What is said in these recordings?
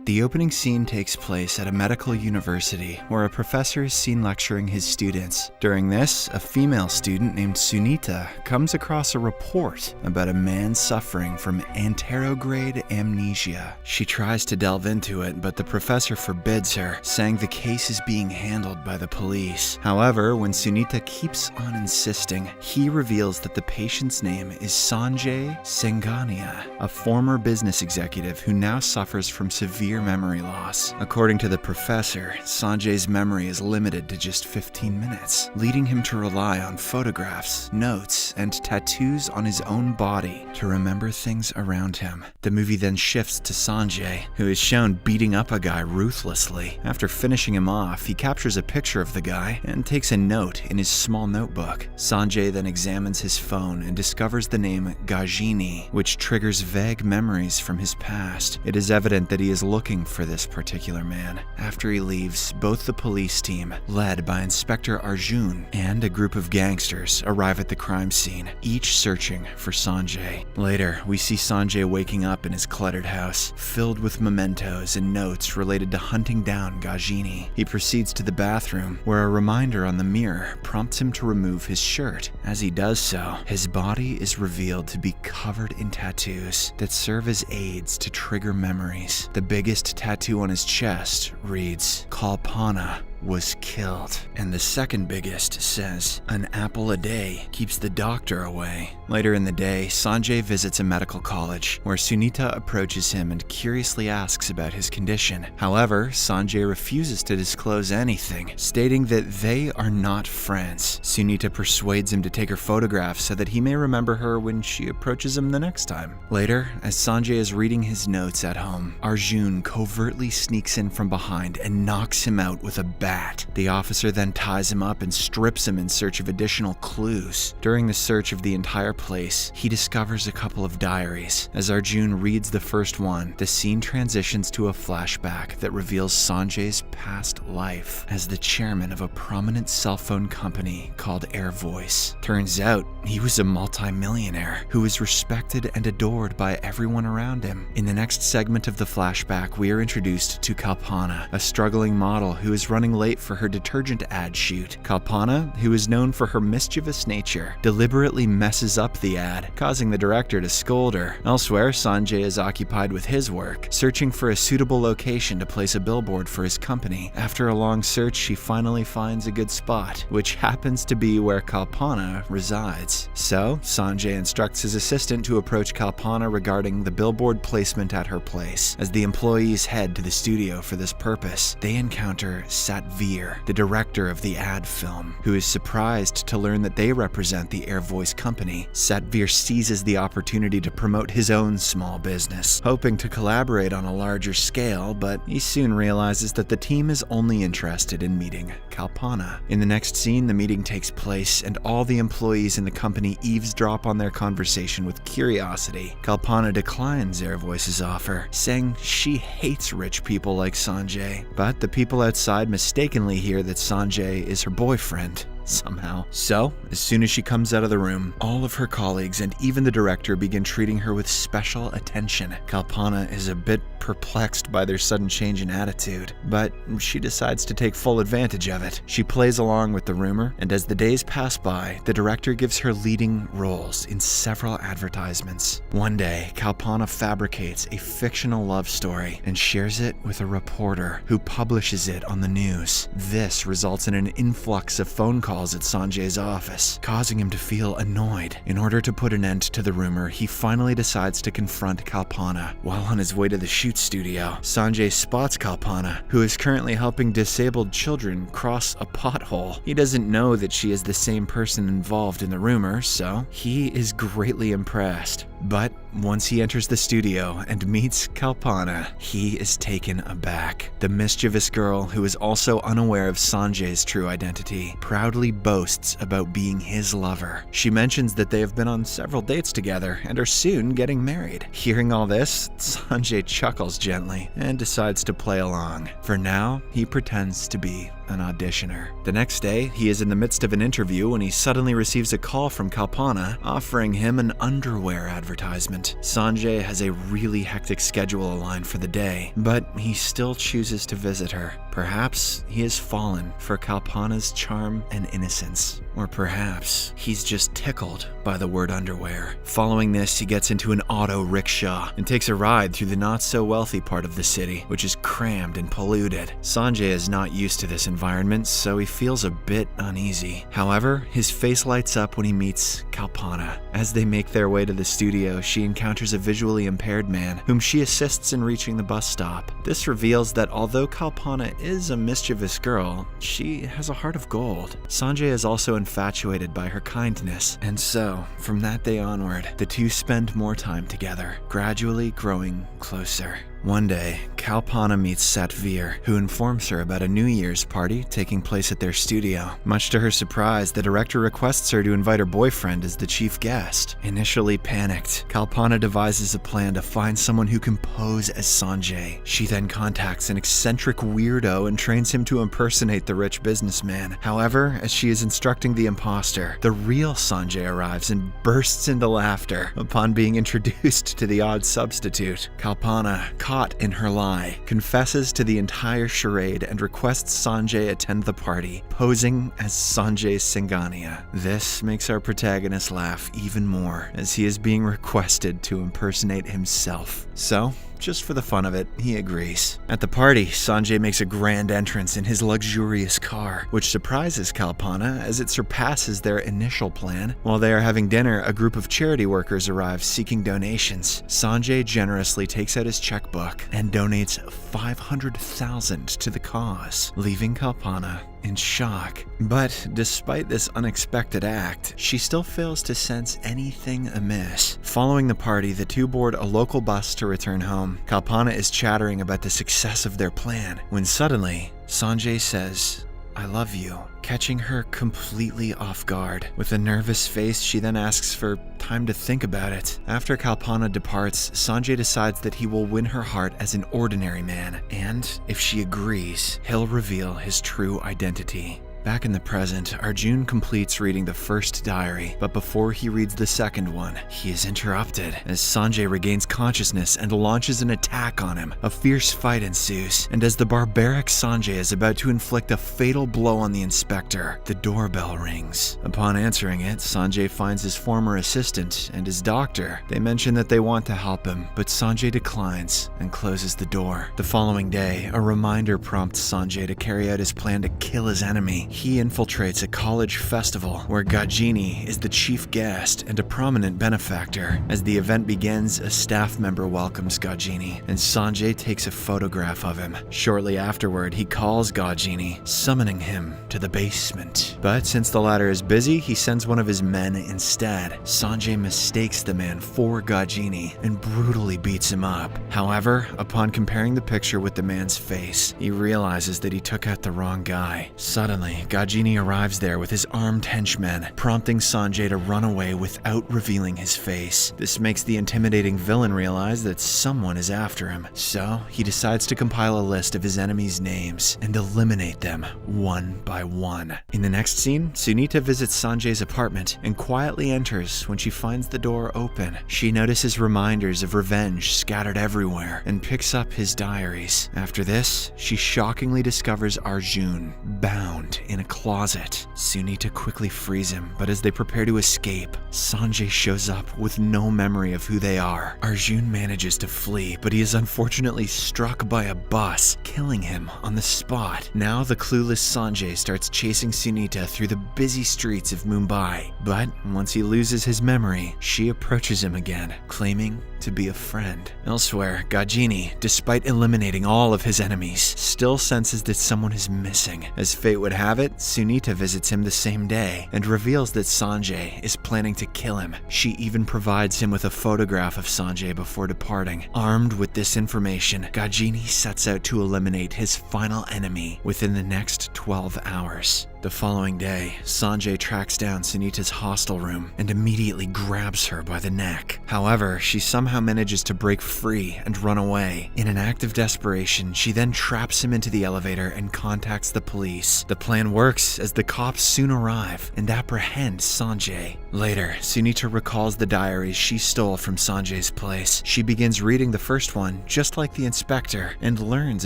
The opening scene takes place at a medical university where a professor is seen lecturing his students. During this, a female student named Sunita comes across a report about a man suffering from anterograde amnesia. She tries to delve into it, but the professor forbids her, saying the case is being handled by the police. However, when Sunita keeps on insisting, he reveals that the patient's name is Sanjay Singhania, a former business executive who now suffers from severe memory loss. According to the professor, Sanjay's memory is limited to just 15 minutes, leading him to rely on photographs, notes, and tattoos on his own body to remember things around him. The movie then shifts to Sanjay, who is shown beating up a guy ruthlessly. After finishing him off, he captures a picture of the guy and takes a note in his small notebook. Sanjay then examines his phone and discovers the name Gajini, which triggers vague memories from his past. It is evident that he is looking for this particular man. After he leaves, both the police team, led by Inspector Arjun, and a group of gangsters arrive at the crime scene, each searching for Sanjay. Later, we see Sanjay waking up in his cluttered house, filled with mementos and notes related to hunting down Gajini. He proceeds to the bathroom, where a reminder on the mirror prompts him to remove his shirt. As he does so, his body is revealed to be covered in tattoos that serve as aids to trigger memories. The biggest tattoo on his chest reads, "Kalpana was killed," and the second biggest says, "An apple a day keeps the doctor away." Later in the day, Sanjay visits a medical college, where Sunita approaches him and curiously asks about his condition. However, Sanjay refuses to disclose anything, stating that they are not friends. Sunita persuades him to take her photograph so that he may remember her when she approaches him the next time. Later, as Sanjay is reading his notes at home, Arjun covertly sneaks in from behind and knocks him out with a bat. The officer then ties him up and strips him in search of additional clues. During the search of the entire place, he discovers a couple of diaries. As Arjun reads the first one, the scene transitions to a flashback that reveals Sanjay's past life as the chairman of a prominent cell phone company called AirVoice. Turns out, he was a multi-millionaire who was respected and adored by everyone around him. In the next segment of the flashback, we are introduced to Kalpana, a struggling model who is running late for her detergent ad shoot. Kalpana, who is known for her mischievous nature, deliberately messes up the ad, causing the director to scold her. Elsewhere, Sanjay is occupied with his work, searching for a suitable location to place a billboard for his company. After a long search, she finally finds a good spot, which happens to be where Kalpana resides. So, Sanjay instructs his assistant to approach Kalpana regarding the billboard placement at her place. As the employees head to the studio for this purpose, they encounter Satvir, the director of the ad film, who is surprised to learn that they represent the AirVoice company. Satvir seizes the opportunity to promote his own small business, hoping to collaborate on a larger scale, but he soon realizes that the team is only interested in meeting Kalpana. In the next scene, the meeting takes place, and all the employees in the company eavesdrop on their conversation with curiosity. Kalpana declines AirVoice's offer, saying she hates rich people like Sanjay, but the people outside mistakenly hear that Sanjay is her boyfriend somehow. So, as soon as she comes out of the room, all of her colleagues and even the director begin treating her with special attention. Kalpana is a bit perplexed by their sudden change in attitude, but she decides to take full advantage of it. She plays along with the rumor, and as the days pass by, the director gives her leading roles in several advertisements. One day, Kalpana fabricates a fictional love story and shares it with a reporter who publishes it on the news. This results in an influx of phone calls at Sanjay's office, causing him to feel annoyed. In order to put an end to the rumor, he finally decides to confront Kalpana. While on his way to the shoot studio, Sanjay spots Kalpana, who is currently helping disabled children cross a pothole. He doesn't know that she is the same person involved in the rumor, so he is greatly impressed. But once he enters the studio and meets Kalpana, he is taken aback. The mischievous girl, who is also unaware of Sanjay's true identity, proudly boasts about being his lover. She mentions that they have been on several dates together and are soon getting married. Hearing all this, Sanjay chuckles gently and decides to play along. For now, he pretends to be an auditioner. The next day, he is in the midst of an interview when he suddenly receives a call from Kalpana offering him an underwear advertisement. Sanjay has a really hectic schedule aligned for the day, but he still chooses to visit her. Perhaps he has fallen for Kalpana's charm and innocence. Or perhaps he's just tickled by the word underwear. Following this, he gets into an auto rickshaw and takes a ride through the not-so-wealthy part of the city, which is crammed and polluted. Sanjay is not used to this environment, so he feels a bit uneasy. However, his face lights up when he meets Kalpana. As they make their way to the studio, she encounters a visually impaired man whom she assists in reaching the bus stop. This reveals that although Kalpana is a mischievous girl, she has a heart of gold. Sanjay is also infatuated by her kindness, and so, from that day onward, the two spend more time together, gradually growing closer. One day, Kalpana meets Satvir, who informs her about a New Year's party taking place at their studio. Much to her surprise, the director requests her to invite her boyfriend as the chief guest. Initially panicked, Kalpana devises a plan to find someone who can pose as Sanjay. She then contacts an eccentric weirdo and trains him to impersonate the rich businessman. However, as she is instructing the imposter, the real Sanjay arrives and bursts into laughter upon being introduced to the odd substitute. Kalpana, caught in her lie, confesses to the entire charade and requests Sanjay attend the party, posing as Sanjay Singhania. This makes our protagonist laugh even more, as he is being requested to impersonate himself. So, just for the fun of it, he agrees. At the party, Sanjay makes a grand entrance in his luxurious car, which surprises Kalpana as it surpasses their initial plan. While they are having dinner, a group of charity workers arrive seeking donations. Sanjay generously takes out his checkbook and donates $500,000 to the cause, leaving Kalpana in shock. But despite this unexpected act, she still fails to sense anything amiss. Following the party, the two board a local bus to return home. Kalpana is chattering about the success of their plan, when suddenly, Sanjay says, "I love you," catching her completely off guard. With a nervous face, she then asks for time to think about it. After Kalpana departs, Sanjay decides that he will win her heart as an ordinary man, and if she agrees, he'll reveal his true identity. Back in the present, Arjun completes reading the first diary, but before he reads the second one, he is interrupted as Sanjay regains consciousness and launches an attack on him. A fierce fight ensues, and as the barbaric Sanjay is about to inflict a fatal blow on the inspector, the doorbell rings. Upon answering it, Sanjay finds his former assistant and his doctor. They mention that they want to help him, but Sanjay declines and closes the door. The following day, a reminder prompts Sanjay to carry out his plan to kill his enemy. He infiltrates a college festival where Gajini is the chief guest and a prominent benefactor. As the event begins, a staff member welcomes Gajini, and Sanjay takes a photograph of him. Shortly afterward, he calls Gajini, summoning him to the basement. But since the latter is busy, he sends one of his men instead. Sanjay mistakes the man for Gajini and brutally beats him up. However, upon comparing the picture with the man's face, he realizes that he took out the wrong guy. Suddenly, Gajini arrives there with his armed henchmen, prompting Sanjay to run away without revealing his face. This makes the intimidating villain realize that someone is after him, so he decides to compile a list of his enemies' names and eliminate them one by one. In the next scene, Sunita visits Sanjay's apartment and quietly enters when she finds the door open. She notices reminders of revenge scattered everywhere and picks up his diaries. After this, she shockingly discovers Arjun bound in a closet. Sunita quickly frees him, but as they prepare to escape, Sanjay shows up with no memory of who they are. Arjun manages to flee, but he is unfortunately struck by a bus, killing him on the spot. Now the clueless Sanjay starts chasing Sunita through the busy streets of Mumbai, but once he loses his memory, she approaches him again, claiming to be a friend. Elsewhere, Gajini, despite eliminating all of his enemies, still senses that someone is missing. As fate would have it, Sunita visits him the same day and reveals that Sanjay is planning to kill him. She even provides him with a photograph of Sanjay before departing. Armed with this information, Gajini sets out to eliminate his final enemy within the next 12 hours. The following day, Sanjay tracks down Sunita's hostel room and immediately grabs her by the neck. However, she somehow manages to break free and run away. In an act of desperation, she then traps him into the elevator and contacts the police. The plan works as the cops soon arrive and apprehend Sanjay. Later, Sunita recalls the diaries she stole from Sanjay's place. She begins reading the first one, just like the inspector, and learns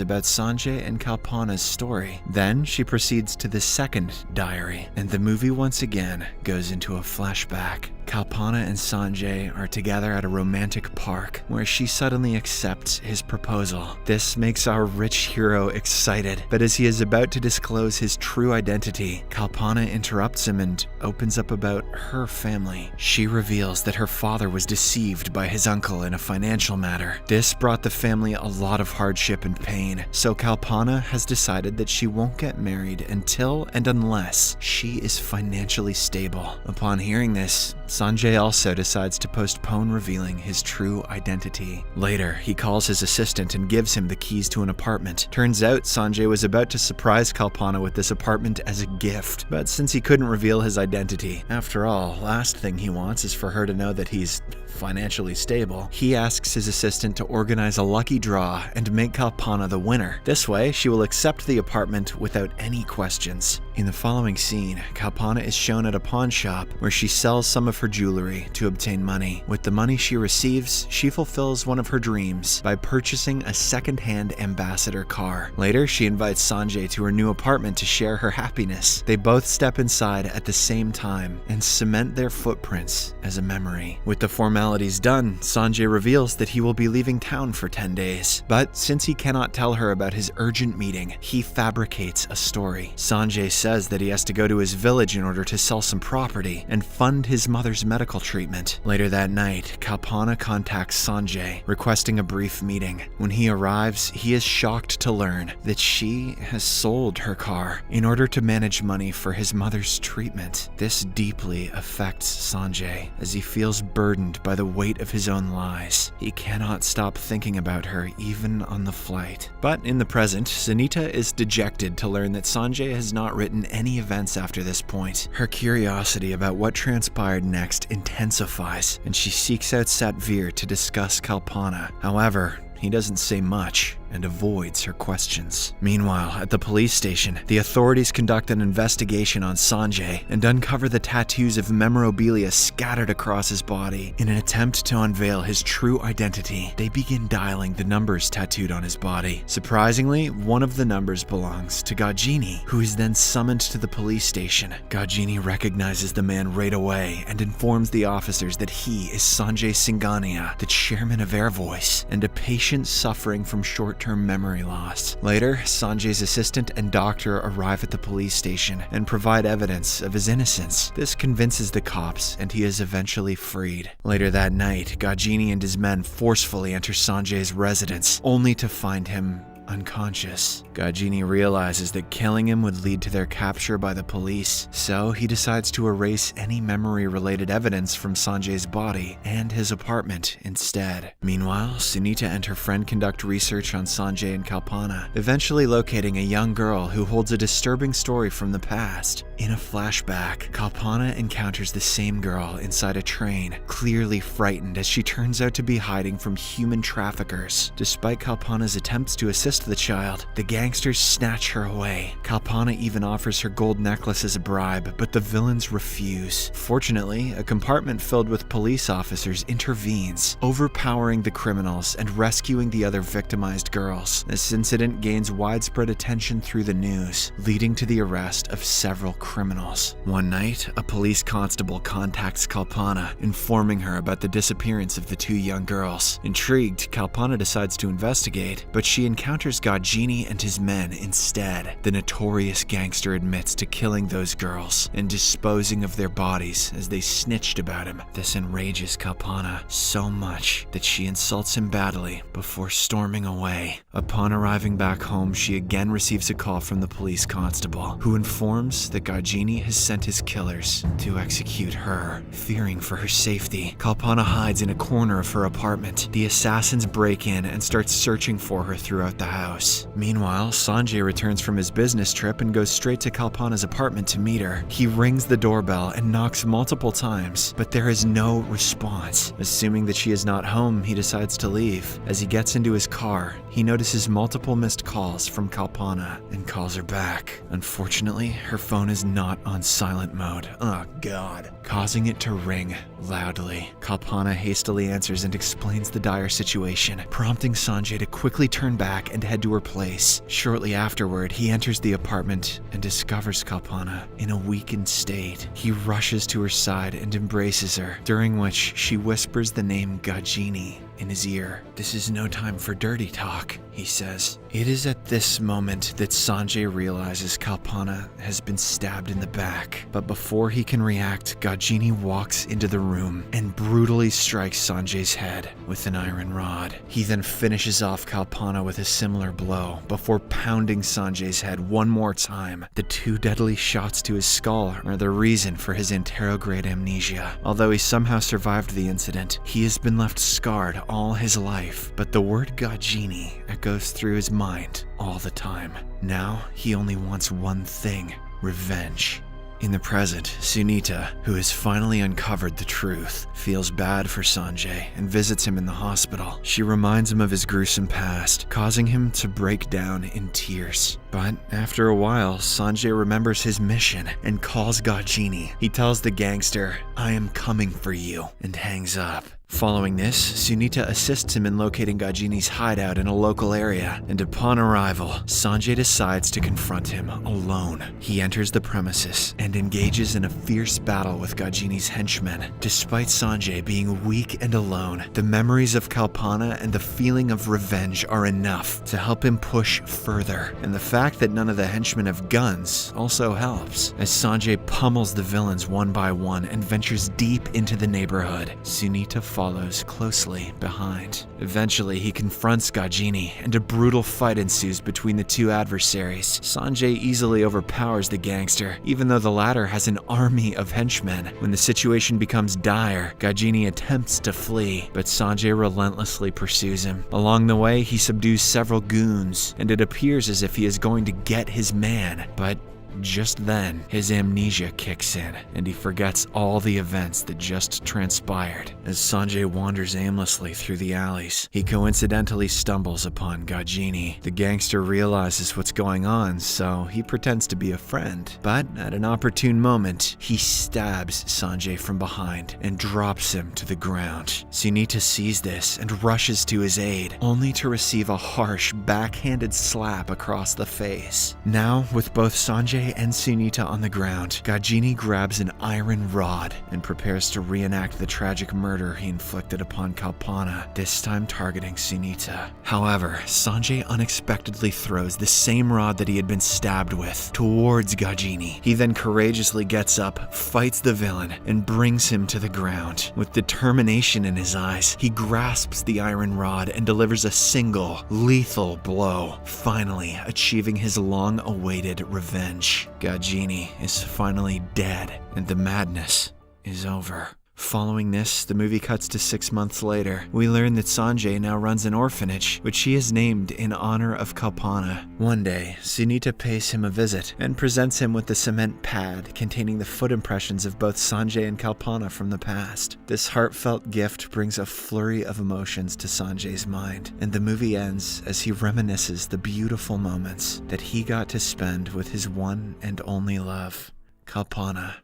about Sanjay and Kalpana's story. Then she proceeds to the second diary, and the movie once again goes into a flashback. Kalpana and Sanjay are together at a romantic park where she suddenly accepts his proposal. This makes our rich hero excited, but as he is about to disclose his true identity, Kalpana interrupts him and opens up about her family. She reveals that her father was deceived by his uncle in a financial matter. This brought the family a lot of hardship and pain, so Kalpana has decided that she won't get married until and unless she is financially stable. Upon hearing this, Sanjay also decides to postpone revealing his true identity. Later, he calls his assistant and gives him the keys to an apartment. Turns out Sanjay was about to surprise Kalpana with this apartment as a gift, but since he couldn't reveal his identity, after all, last thing he wants is for her to know that he's financially stable, he asks his assistant to organize a lucky draw and make Kalpana the winner. This way, she will accept the apartment without any questions. In the following scene, Kalpana is shown at a pawn shop where she sells some of her jewelry to obtain money. With the money she receives, she fulfills one of her dreams by purchasing a second-hand ambassador car. Later, she invites Sanjay to her new apartment to share her happiness. They both step inside at the same time and cement their footprints as a memory. With the formalities done, Sanjay reveals that he will be leaving town for 10 days. But since he cannot tell her about his urgent meeting, he fabricates a story. Sanjay says that he has to go to his village in order to sell some property and fund his mother's medical treatment. Later that night, Kalpana contacts Sanjay, requesting a brief meeting. When he arrives, he is shocked to learn that she has sold her car in order to manage money for his mother's treatment. This deeply affects Sanjay as he feels burdened by the weight of his own lies. He cannot stop thinking about her even on the flight. But in the present, Sunita is dejected to learn that Sanjay has not written any events after this point. Her curiosity about what transpired next intensifies, and she seeks out Satvir to discuss Kalpana. However, he doesn't say much and avoids her questions. Meanwhile, at the police station, the authorities conduct an investigation on Sanjay and uncover the tattoos of memorabilia scattered across his body. In an attempt to unveil his true identity, they begin dialing the numbers tattooed on his body. Surprisingly, one of the numbers belongs to Gajini, who is then summoned to the police station. Gajini recognizes the man right away and informs the officers that he is Sanjay Singhania, the chairman of Airvoice, and a patient suffering from short-term memory loss. Later, Sanjay's assistant and doctor arrive at the police station and provide evidence of his innocence. This convinces the cops, and he is eventually freed. Later that night, Gajini and his men forcefully enter Sanjay's residence, only to find him unconscious. Gajini realizes that killing him would lead to their capture by the police, so he decides to erase any memory-related evidence from Sanjay's body and his apartment instead. Meanwhile, Sunita and her friend conduct research on Sanjay and Kalpana, eventually locating a young girl who holds a disturbing story from the past. In a flashback, Kalpana encounters the same girl inside a train, clearly frightened as she turns out to be hiding from human traffickers. Despite Kalpana's attempts to assist the child, the gangsters snatch her away. Kalpana even offers her gold necklace as a bribe, but the villains refuse. Fortunately, a compartment filled with police officers intervenes, overpowering the criminals and rescuing the other victimized girls. This incident gains widespread attention through the news, leading to the arrest of several criminals. One night, a police constable contacts Kalpana, informing her about the disappearance of the two young girls. Intrigued, Kalpana decides to investigate, but she encounters Gajini and his men instead. The notorious gangster admits to killing those girls and disposing of their bodies as they snitched about him. This enrages Kalpana so much that she insults him badly before storming away. Upon arriving back home, she again receives a call from the police constable, who informs that Gajini Gajini has sent his killers to execute her. Fearing for her safety, Kalpana hides in a corner of her apartment. The assassins break in and start searching for her throughout the house. Meanwhile, Sanjay returns from his business trip and goes straight to Kalpana's apartment to meet her. He rings the doorbell and knocks multiple times, but there is no response. Assuming that she is not home, he decides to leave. As he gets into his car, he notices multiple missed calls from Kalpana and calls her back. Unfortunately, her phone is not on silent mode. Oh god. Causing it to ring loudly. Kalpana hastily answers and explains the dire situation, prompting Sanjay to quickly turn back and head to her place. Shortly afterward, he enters the apartment and discovers Kalpana in a weakened state. He rushes to her side and embraces her, during which she whispers the name Gajini in his ear. "This is no time for dirty talk," he says. It is at this moment that Sanjay realizes Kalpana has been stabbed in the back. But before he can react, Gajini walks into the room and brutally strikes Sanjay's head with an iron rod. He then finishes off Kalpana with a similar blow before pounding Sanjay's head one more time. The 2 deadly shots to his skull are the reason for his anterograde amnesia. Although he somehow survived the incident, he has been left scarred all his life, but the word Gajini echoes through his mind all the time. Now, he only wants one thing: revenge. In the present, Sunita, who has finally uncovered the truth, feels bad for Sanjay and visits him in the hospital. She reminds him of his gruesome past, causing him to break down in tears. But after a while, Sanjay remembers his mission and calls Gajini. He tells the gangster, "I am coming for you," and hangs up. Following this, Sunita assists him in locating Gajini's hideout in a local area, and upon arrival, Sanjay decides to confront him alone. He enters the premises and engages in a fierce battle with Gajini's henchmen. Despite Sanjay being weak and alone, the memories of Kalpana and the feeling of revenge are enough to help him push further, and the fact that none of the henchmen have guns also helps. As Sanjay pummels the villains one by one and ventures deep into the neighborhood, Sunita follows closely behind. Eventually, he confronts Gajini, and a brutal fight ensues between the 2 adversaries. Sanjay easily overpowers the gangster, even though the latter has an army of henchmen. When the situation becomes dire, Gajini attempts to flee, but Sanjay relentlessly pursues him. Along the way, he subdues several goons, and it appears as if he is going to get his man, but just then, his amnesia kicks in, and he forgets all the events that just transpired. As Sanjay wanders aimlessly through the alleys, he coincidentally stumbles upon Gajini. The gangster realizes what's going on, so he pretends to be a friend. But at an opportune moment, he stabs Sanjay from behind and drops him to the ground. Sunita sees this and rushes to his aid, only to receive a harsh, backhanded slap across the face. Now, with both Sanjay and Sunita on the ground, Gajini grabs an iron rod and prepares to reenact the tragic murder he inflicted upon Kalpana, this time targeting Sunita. However, Sanjay unexpectedly throws the same rod that he had been stabbed with towards Gajini. He then courageously gets up, fights the villain, and brings him to the ground. With determination in his eyes, he grasps the iron rod and delivers a single, lethal blow, finally achieving his long-awaited revenge. Gajini is finally dead, and the madness is over. Following this, the movie cuts to 6 months later. We learn that Sanjay now runs an orphanage, which he has named in honor of Kalpana. One day, Sunita pays him a visit and presents him with the cement pad containing the foot impressions of both Sanjay and Kalpana from the past. This heartfelt gift brings a flurry of emotions to Sanjay's mind, and the movie ends as he reminisces the beautiful moments that he got to spend with his one and only love, Kalpana.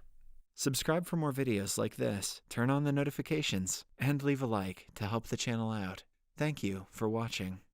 Subscribe for more videos like this, turn on the notifications, and leave a like to help the channel out. Thank you for watching.